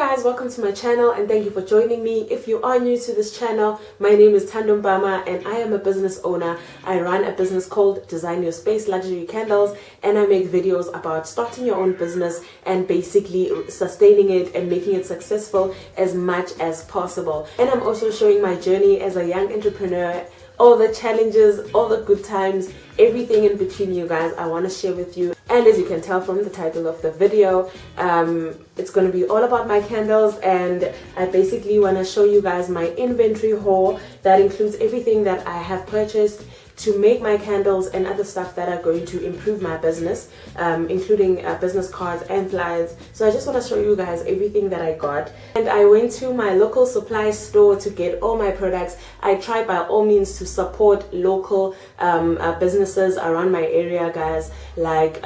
guys, welcome to my channel and thank you for joining me. If you are new to this channel, my name is Thando Mbama and I am a business owner. I run a business called Design Your Space Luxury Candles, and I make videos about starting your own business and basically sustaining it and making it successful as much as possible. And I'm also showing my journey as a young entrepreneur, all the challenges, all the good times, everything in between, you guys, I want to share with you. And as you can tell from the title of the video, it's going to be all about my candles, and I basically want to show you guys my inventory haul that includes everything that I have purchased to make my candles and other stuff that are going to improve my business, including business cards and flyers. So I just want to show you guys everything that I got. And I went to my local supply store to get all my products. I tried by all means to support local businesses around my area, guys, like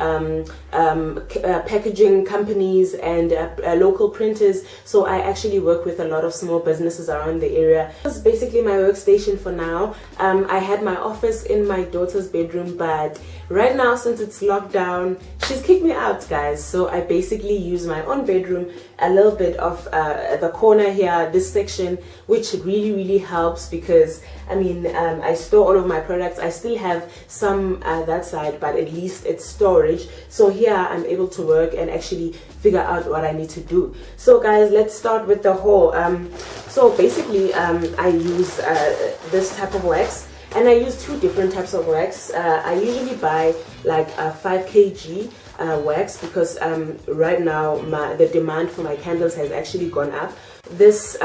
packaging companies and local printers. So I actually work with a lot of small businesses around the area. This is basically my workstation for now. I had my office in my daughter's bedroom, but right now, since it's locked down, she's kicked me out, guys. So I basically use my own bedroom, a little bit of the corner here, this section, which really helps because I mean, I store all of my products. I still have some that side, but at least it's storage. So here I'm able to work and actually figure out what I need to do. So guys, let's start with the haul. So basically I use this type of wax, and I use two different types of wax. I usually buy like a 5 kg wax because right now the demand for my candles has actually gone up. This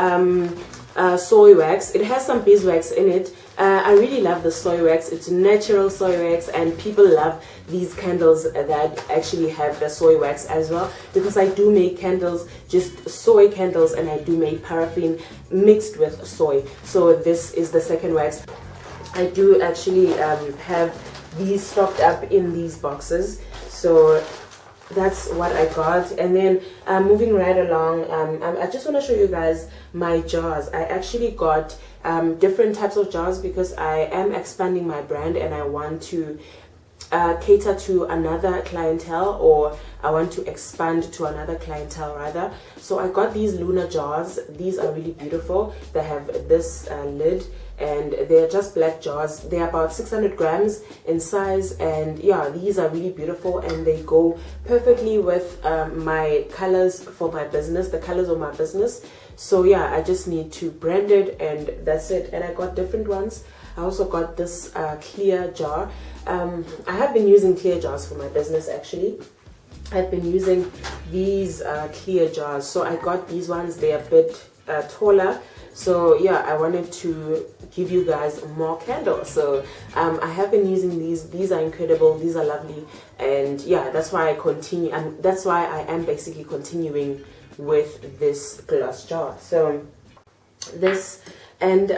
soy wax, it has some beeswax in it. I really love the soy wax. It's natural soy wax, and people love these candles that actually have the soy wax as well, because I do make candles, just soy candles, and I do make paraffin mixed with soy. So this is the second wax. I do actually have these stocked up in these boxes. So that's what I got. And then moving right along, I just want to show you guys my jars. I actually got different types of jars because I am expanding my brand and I want to cater to another clientele, or I want to expand to another clientele rather. So I got these lunar jars. These are really beautiful. They have this lid, and they're just black jars. They're about 600 grams in size, and yeah, these are really beautiful and they go perfectly with my colors for my business, the colors of my business. So yeah, I just need to brand it and that's it. And I got different ones. I also got this clear jar. I have been using clear jars for my business actually. I've been using these clear jars. So I got these ones. They're a bit taller. So yeah, I wanted to give you guys more candles. So I have been using these. These are incredible. These are lovely. And yeah, that's why I continue. And that's why I am basically continuing with this glass jar. So this, and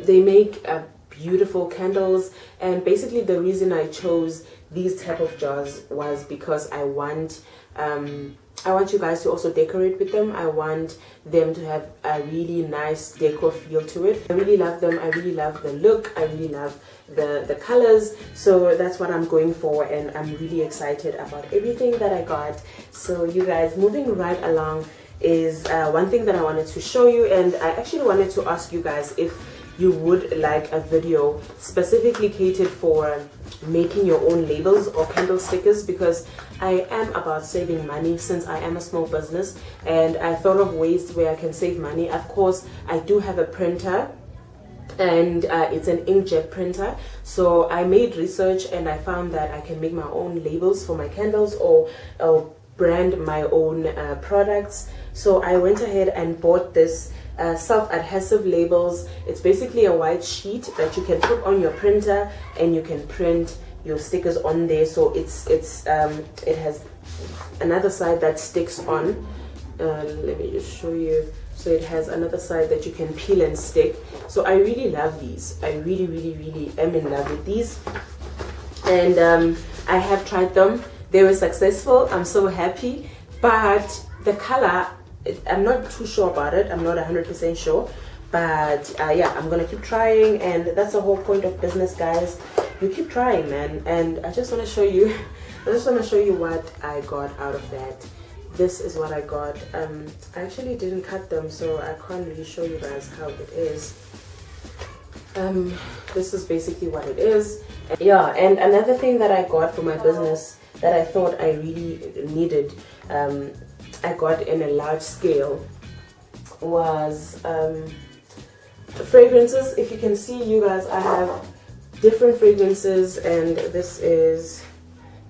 they make beautiful candles. And basically the reason I chose these type of jars was because I want you guys to also decorate with them. I want them to have a really nice decor feel to it. I really love them. I really love the look. I really love the colors. So that's what I'm going for, and I'm really excited about everything that I got. So you guys, moving right along is one thing that I wanted to show you, and I actually wanted to ask you guys if you would like a video specifically catered for making your own labels or candle stickers, because I am about saving money since I am a small business, and I thought of ways where I can save money. Of course, I do have a printer, and it's an inkjet printer. So I made research and I found that I can make my own labels for my candles, or brand my own products. So I went ahead and bought this self-adhesive labels. It's basically a white sheet that you can put on your printer and you can print your stickers on there. So it has another side that sticks on. Let me just show you. So it has another side that you can peel and stick. So I really love these. I really am in love with these, and I have tried them. They were successful. I'm so happy, but the color, I'm not too sure about it. I'm not 100% sure, but yeah, I'm gonna keep trying, and that's the whole point of business, guys. You keep trying, man. And I just want to show you I just want to show you what I got out of that. this is what I got. I actually didn't cut them, so I can't really show you guys how it is. This is basically what it is. Yeah, and another thing that I got for my business that I thought I really needed, I got in a large scale, was fragrances. If you can see, you guys, I have different fragrances, and this is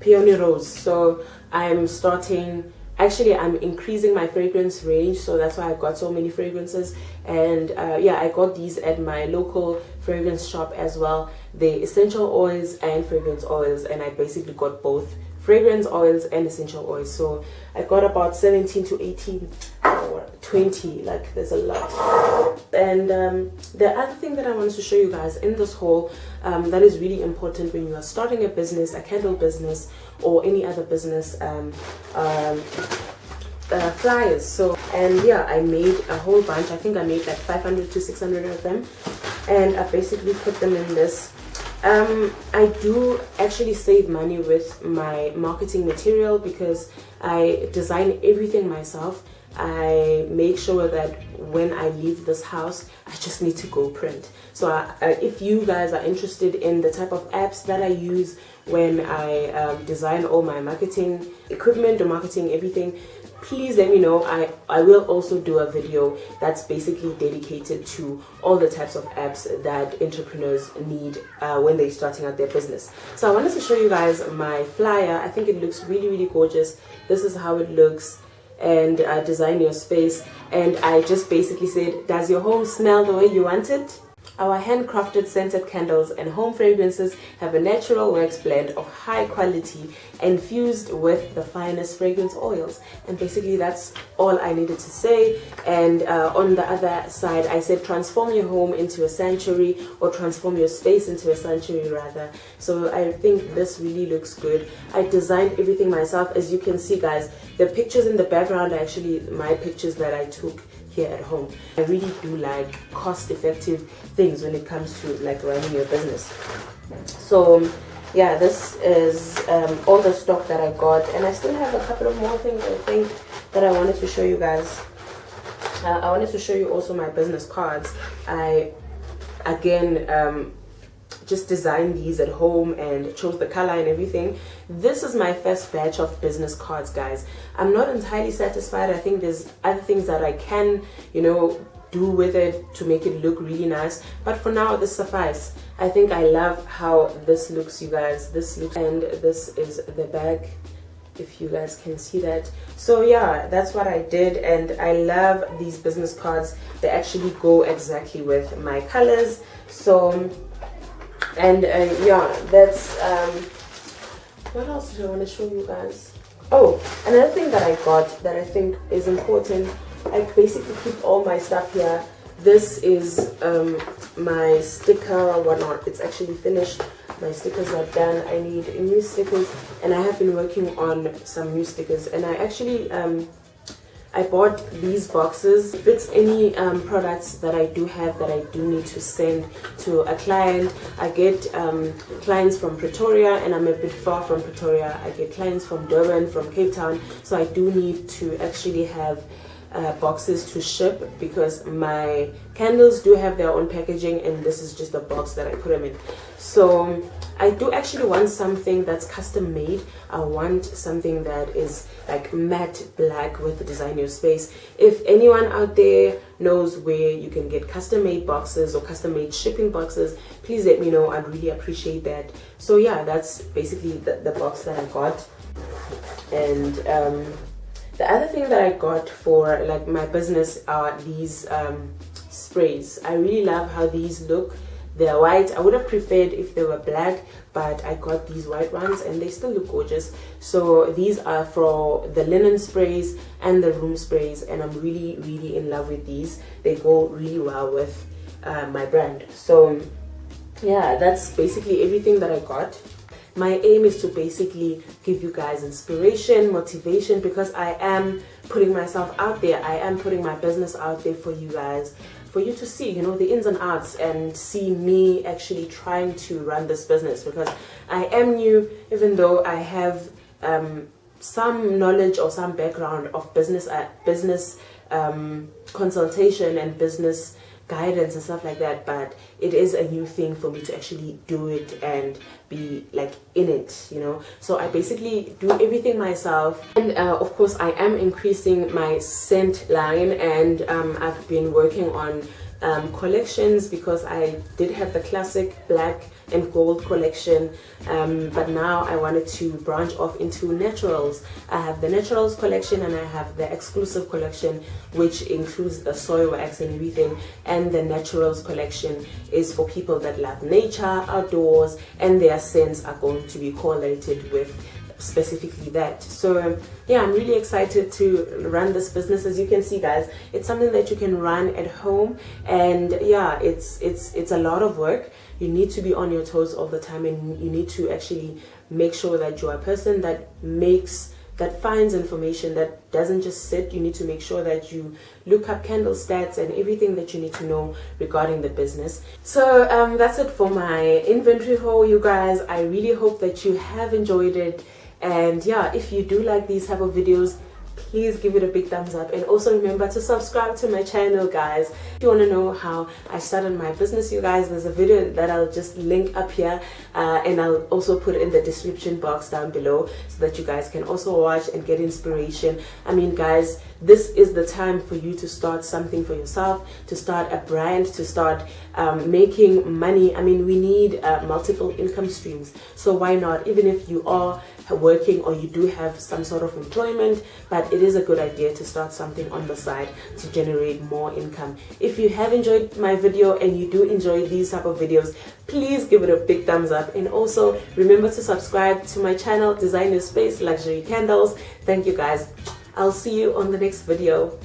Peony Rose. So I'm starting, actually I'm increasing my fragrance range, so that's why I got so many fragrances. And yeah, I got these at my local fragrance shop as well, the essential oils and fragrance oils, and I basically got both fragrance oils and essential oils. So I got about 17 to 18 or 20, like there's a lot. And the other thing that I wanted to show you guys in this haul, that is really important when you are starting a business, a candle business or any other business, flyers. So, and yeah, I made a whole bunch. I think I made like 500 to 600 of them, and I basically put them in this. I do actually save money with my marketing material because I design everything myself. I make sure that when I leave this house, I just need to go print. So if you guys are interested in the type of apps that I use when I design all my marketing equipment or marketing everything, please let me know. I will also do a video that's basically dedicated to all the types of apps that entrepreneurs need when they're starting out their business. So I wanted to show you guys my flyer. I think it looks really, really gorgeous. This is how it looks. And design your space. And I just basically said, does your home smell the way you want it? Our handcrafted scented candles and home fragrances have a natural wax blend of high quality infused with the finest fragrance oils. And basically that's all I needed to say. And on the other side, I said transform your home into a sanctuary, or transform your space into a sanctuary rather. So I think this really looks good. I designed everything myself. As you can see, guys, the pictures in the background are actually my pictures that I took here at home. I really do like cost-effective things when it comes to like running your business. So yeah, this is all the stock that I got, and I still have a couple of more things I think that I wanted to show you guys. I wanted to show you also my business cards. I again just designed these at home and chose the color and everything. This is my first batch of business cards, guys. I'm not entirely satisfied. I think there's other things that I can, you know, do with it to make it look really nice, but for now this suffices. I think I love how this looks, you guys. This looks, and this is the bag, if you guys can see that. So yeah, that's what I did, and I love these business cards. They actually go exactly with my colors. So and yeah, that's what else did I want to show you guys? Oh, another thing that I got that I think is important, I basically keep all my stuff here. This is my sticker or whatnot. It's actually finished. My stickers are done. I need new stickers, and I have been working on some new stickers. And I actually I bought these boxes. If it's any products that I do have that I do need to send to a client, I get clients from Pretoria, and I'm a bit far from Pretoria. I get clients from Durban, from Cape Town, so I do need to actually have boxes to ship, because my candles do have their own packaging, and this is just the box that I put them in. So I do actually want something that's custom made. I want something that is like matte black with Design Your Space. If anyone out there knows where you can get custom made boxes or custom made shipping boxes, please let me know. I'd really appreciate that. So yeah, that's basically the box that I got. And the other thing that I got for like my business are these sprays. I really love how these look. They're white. I would have preferred if they were black, but I got these white ones and they still look gorgeous. So these are for the linen sprays and the room sprays, and I'm really, really in love with these. They go really well with my brand. So yeah, that's basically everything that I got. My aim is to basically give you guys inspiration, motivation, because I am putting myself out there. I am putting my business out there for you guys, for you to see, you know, the ins and outs, and see me actually trying to run this business, because I am new. Even though I have some knowledge or some background of business consultation and business guidance and stuff like that, but it is a new thing for me to actually do it and be like in it, you know. So I basically do everything myself, and of course I am increasing my scent line, and I've been working on collections, because I did have the classic black and gold collection, but now I wanted to branch off into naturals. I have the naturals collection and I have the exclusive collection, which includes the soy wax and everything, and the naturals collection is for people that love nature, outdoors, and their scents are going to be correlated with specifically that. So yeah, I'm really excited to run this business. As you can see, guys, it's something that you can run at home, and yeah, it's a lot of work. You need to be on your toes all the time, and you need to actually make sure that you're a person that finds information, that doesn't just sit. You need to make sure that you look up candle stats and everything that you need to know regarding the business. So that's it for my inventory haul, you guys. I really hope that you have enjoyed it. And yeah, if you do like these type of videos, please give it a big thumbs up, and also remember to subscribe to my channel, guys. If you want to know how I started my business, you guys, there's a video that I'll just link up here, and I'll also put it in the description box down below, so that you guys can also watch and get inspiration. I mean, guys, this is the time for you to start something for yourself, to start a brand, to start making money. I mean, we need multiple income streams, so why not? Even if you are working or you do have some sort of employment, but it is a good idea to start something on the side to generate more income. If you have enjoyed my video and you do enjoy these type of videos, please give it a big thumbs up, and also remember to subscribe to my channel, Design Your Space Luxury Candles. Thank you, guys. I'll see you on the next video.